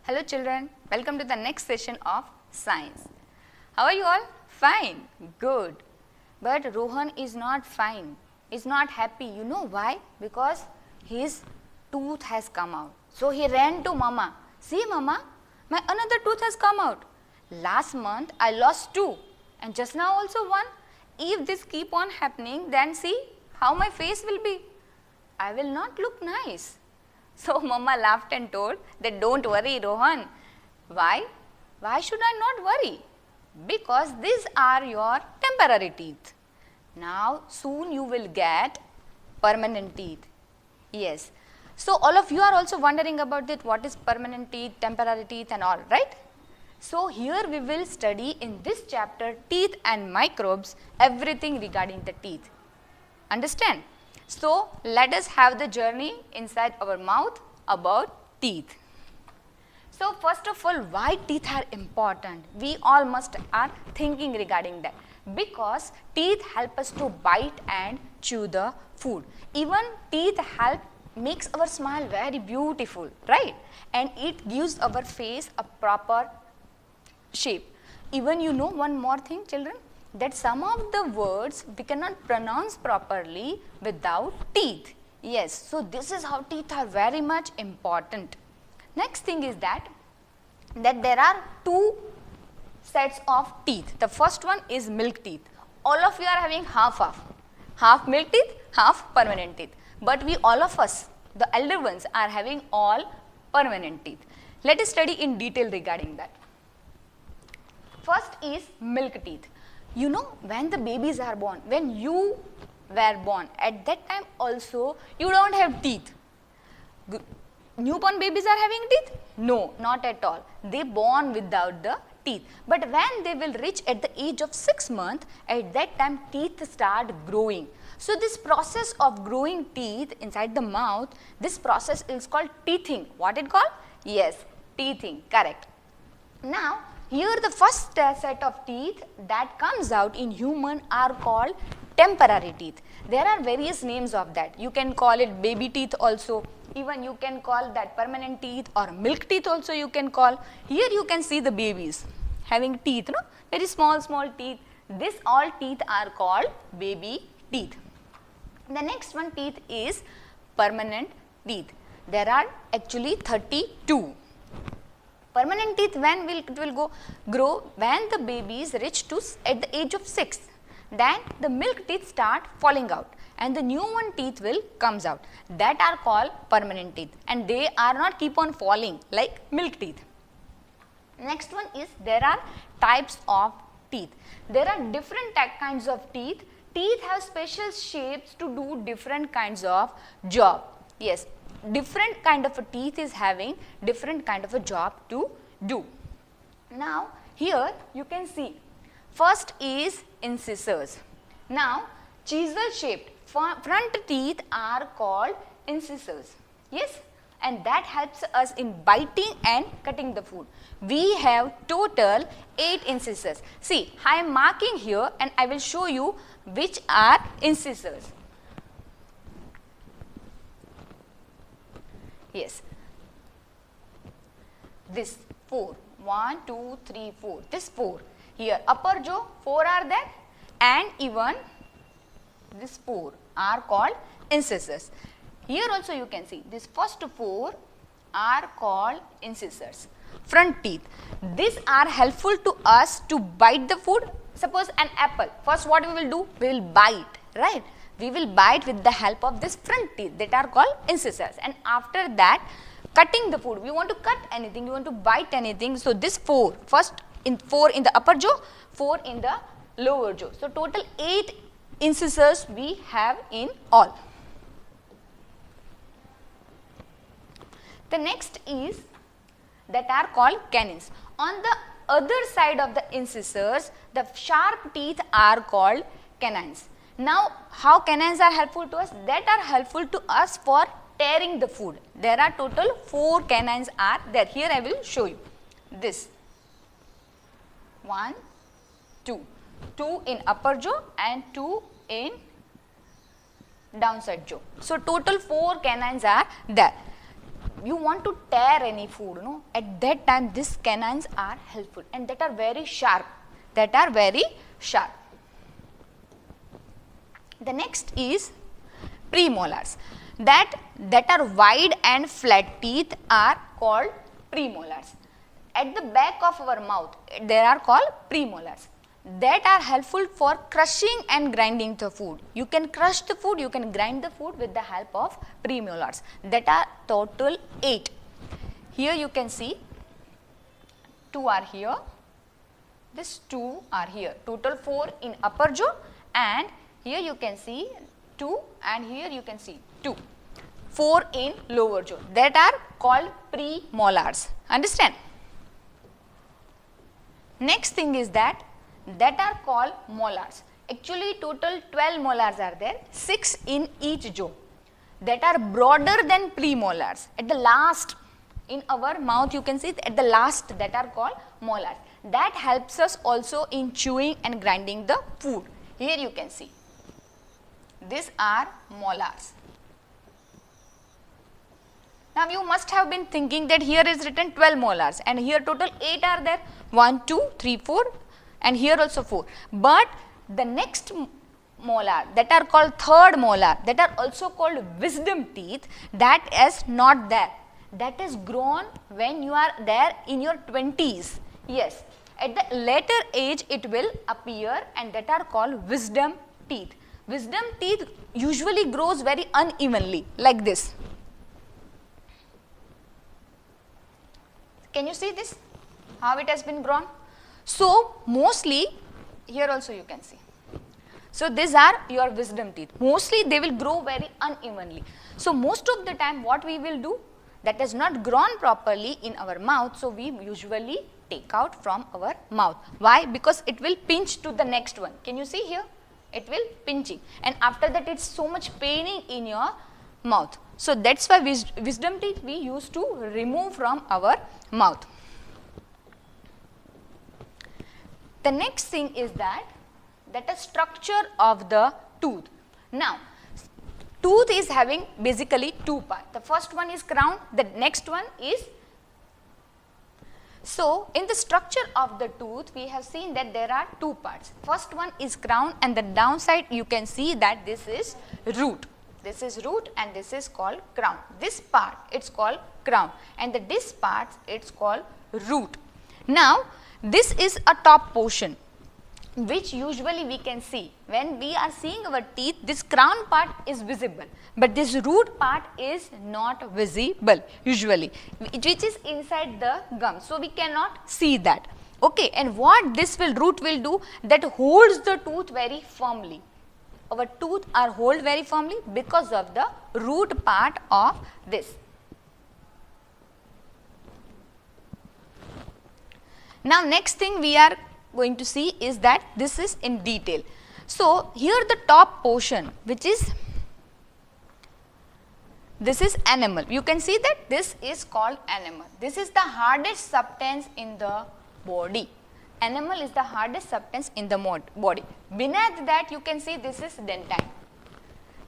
Hello children, welcome to the next session of science. How are you all? Fine, good. But Rohan is not fine, is not happy. You know why? Because his tooth has come out. So he ran to mama. See mama, my another tooth has come out. Last month I lost 2 and just now also 1. If this keep on happening, then see how my face will be. I will not look nice. So mama laughed and told that don't worry Rohan. Why? Why should I not worry? Because these are your temporary teeth. Now soon you will get permanent teeth. Yes. So all of you are also wondering about it, what is permanent teeth, temporary teeth and all, right? So here we will study in this chapter teeth and microbes, everything regarding the teeth. Understand? So let us have the journey inside our mouth about teeth. So first of all, why teeth are important? We all must are thinking regarding that. Because teeth help us to bite and chew the food. Even teeth help makes our smile very beautiful, right? And it gives our face a proper shape. Even you know one more thing children, that some of the words we cannot pronounce properly without teeth. Yes, so this is how teeth are very much important. Next thing is that there are 2 sets of teeth. The first one is milk teeth. All of you are having half milk teeth, half permanent teeth. But we all of us, the elder ones, are having all permanent teeth. Let us study in detail regarding that. First is milk teeth. You know, when the babies are born, when you were born, at that time also you don't have teeth. Newborn babies are having teeth? No, not at all. They born without the teeth. But when they will reach at the age of 6 months, at that time teeth start growing. So this process of growing teeth inside the mouth, this process is called teething. What it called? Yes, teething, correct. Now, here the first set of teeth that comes out in human are called temporary teeth. There are various names of that. You can call it baby teeth also. Even you can call that permanent teeth or milk teeth also you can call. Here you can see the babies having teeth, no? Very small teeth. This all teeth are called baby teeth. The next one teeth is permanent teeth. There are actually 32. Permanent teeth when it will grow when the babies reach to at the age of 6. Then the milk teeth start falling out and the new one teeth will comes out. That are called permanent teeth and they are not keep on falling like milk teeth. Next one is there are types of teeth. There are different kinds of teeth. Teeth have special shapes to do different kinds of job. Yes. Different kind of a teeth is having different kind of a job to do. Now here you can see first is incisors. Now chisel shaped front teeth are called incisors. Yes, and that helps us in biting and cutting the food. We have total 8 incisors. See, I am marking here and I will show you which are incisors. Yes, this 4, 1, 2, 3, 4, this 4. Here upper jaw 4 are there and even this 4 are called incisors. Here also you can see this first 4 are called incisors. Front teeth, these are helpful to us to bite the food. Suppose an apple, first what we will do? We will bite, right? We will bite with the help of this front teeth that are called incisors, and after that cutting the food, we want to cut anything, we want to bite anything. So this 4, first in 4 in the upper jaw, 4 in the lower jaw. So total 8 incisors we have in all. The next is that are called canines. On the other side of the incisors, the sharp teeth are called canines. Now, how canines are helpful to us? That are helpful to us for tearing the food. There are total 4 canines are there. Here I will show you. This 1, 2. 2 in upper jaw and 2 in downside jaw. So, total 4 canines are there. you want to tear any food, no, at that time these canines are helpful and that are very sharp, The next is premolars, that are wide and flat teeth are called premolars. At the back of our mouth, they are called premolars, that are helpful for crushing and grinding the food. You can crush the food, you can grind the food with the help of premolars, that are total 8. Here you can see 2 are here, this 2 are here, total 4 in upper jaw, and here you can see 2 and here you can see 2, 4 in lower jaw, that are called premolars. Understand? Next thing is that are called molars. Actually total 12 molars are there, 6 in each jaw, that are broader than premolars. At the last in our mouth you can see at the last, that are called molars. That helps us also in chewing and grinding the food. Here you can see, these are molars. Now you must have been thinking that here is written 12 molars and here total 8 are there, 1, 2, 3, 4 and here also 4. But the next molar, that are called third molar, that are also called wisdom teeth, that is not there. That is grown when you are there in your 20s. Yes, at the later age it will appear and that are called wisdom teeth. Wisdom teeth usually grows very unevenly like this. Can you see this? How it has been grown? So mostly here also you can see. So these are your wisdom teeth. Mostly they will grow very unevenly. So most of the time what we will do, that is not grown properly in our mouth, so we usually take out from our mouth. Why? Because it will pinch to the next one. Can you see here? It will pinching and after that it's so much paining in your mouth. So that's why wisdom teeth we used to remove from our mouth. The next thing is that a structure of the tooth. Now tooth is having basically 2 parts. The first one is crown, the next one is. So in the structure of the tooth we have seen that there are 2 parts. First one is crown and the downside you can see that this is root. This is root and this is called crown. This part it's called crown and this part it's called root. Now this is a top portion which usually we can see. When we are seeing our teeth, this crown part is visible, but this root part is not visible usually, which is inside the gum. So we cannot see that. Okay, and what this root will do, that holds the tooth very firmly. Our tooth are hold very firmly because of the root part of this. Now next thing we are going to see is that this is in detail. So here the top portion, which is this is enamel. You can see that this is called enamel. This is the hardest substance in the body. Enamel is the hardest substance in the body. Beneath that you can see this is dentine.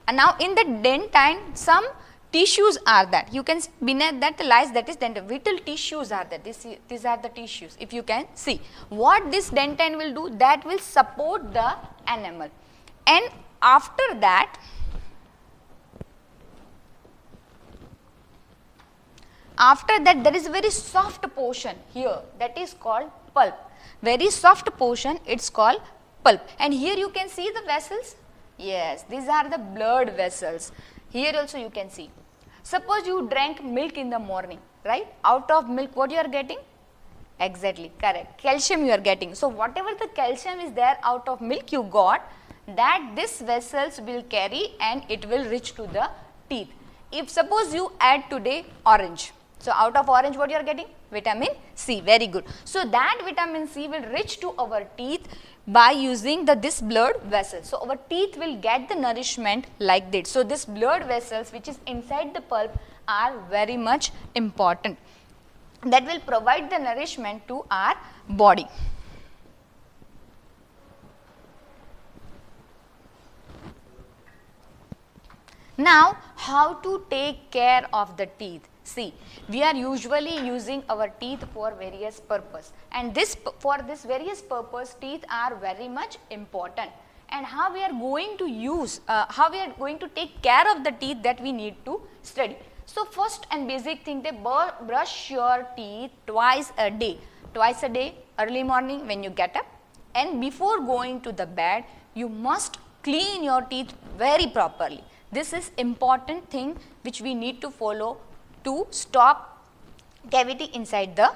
And now in the dentine some tissues are that. You can see beneath that lies that is dentine. Vital tissues are that. These are the tissues. If you can see what this dentine will do, that will support the enamel. And after that there is a very soft portion here, that is called pulp. Very soft portion, it's called pulp. And here you can see the vessels. Yes, these are the blood vessels. Here also you can see. Suppose you drank milk in the morning, right? Out of milk what you are getting? Exactly, correct. Calcium you are getting. So whatever the calcium is there out of milk you got, that this vessels will carry and it will reach to the teeth. If suppose you add today orange, so out of orange what you are getting? Vitamin C, very good. So that vitamin C will reach to our teeth by using this blood vessels. So our teeth will get the nourishment like this. So this blood vessels which is inside the pulp are very much important. That will provide the nourishment to our body. Now how to take care of the teeth? See, we are usually using our teeth for various purpose, and for this various purpose teeth are very much important. And how we are going to use, how we are going to take care of the teeth, that we need to study. So first and basic thing, they brush your teeth twice a day. Twice a day, early morning when you get up, and before going to the bed, you must clean your teeth very properly. This is important thing which we need to follow to stop cavity inside the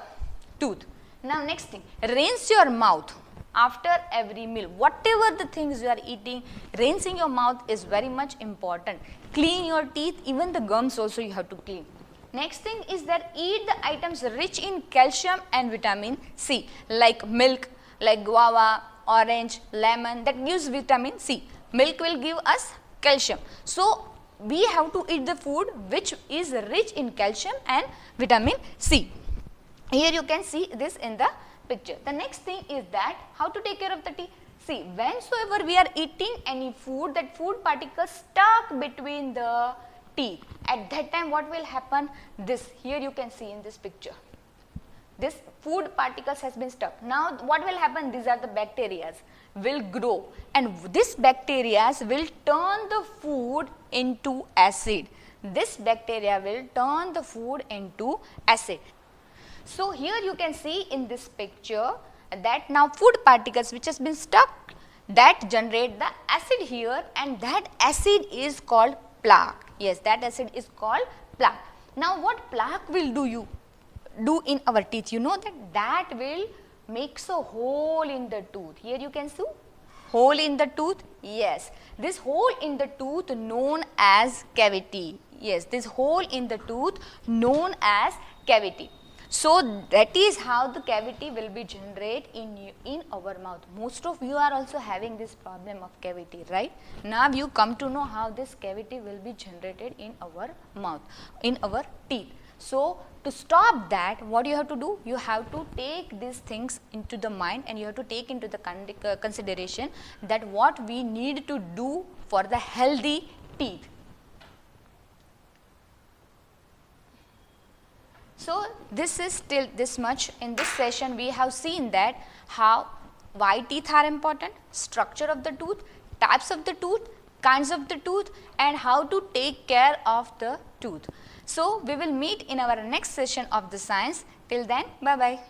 tooth. Now next thing, rinse your mouth after every meal. Whatever the things you are eating, rinsing your mouth is very much important. Clean your teeth, even the gums also you have to clean. Next thing is that eat the items rich in calcium and vitamin C, like milk, like guava, orange, lemon, that gives vitamin C. Milk will give us calcium. So we have to eat the food which is rich in calcium and vitamin C. Here you can see this in the picture. The next thing is that how to take care of the teeth. See, whensoever we are eating any food, that food particles stuck between the teeth. At that time what will happen? This here you can see in this picture. This food particles has been stuck. Now what will happen? These are the bacteria will grow, and this bacteria will turn the food into acid. This bacteria will turn the food into acid. So here you can see in this picture that now food particles which has been stuck, that generate the acid here, and that acid is called plaque. Yes, that acid is called plaque. Now what plaque will do in our teeth? You know that will makes a hole in the tooth. Here you can see hole in the tooth. Yes, this hole in the tooth known as cavity. Yes, this hole in the tooth known as cavity. So that is how the cavity will be generated in our mouth. Most of you are also having this problem of cavity, right? Now you come to know how this cavity will be generated in our mouth, in our teeth. So to stop that, what you have to do? You have to take these things into the mind, and you have to take into the consideration that what we need to do for the healthy teeth. So this is still this much. In this session we have seen that why teeth are important, structure of the tooth, types of the tooth, kinds of the tooth, and how to take care of the tooth. So we will meet in our next session of the science. Till then, bye bye.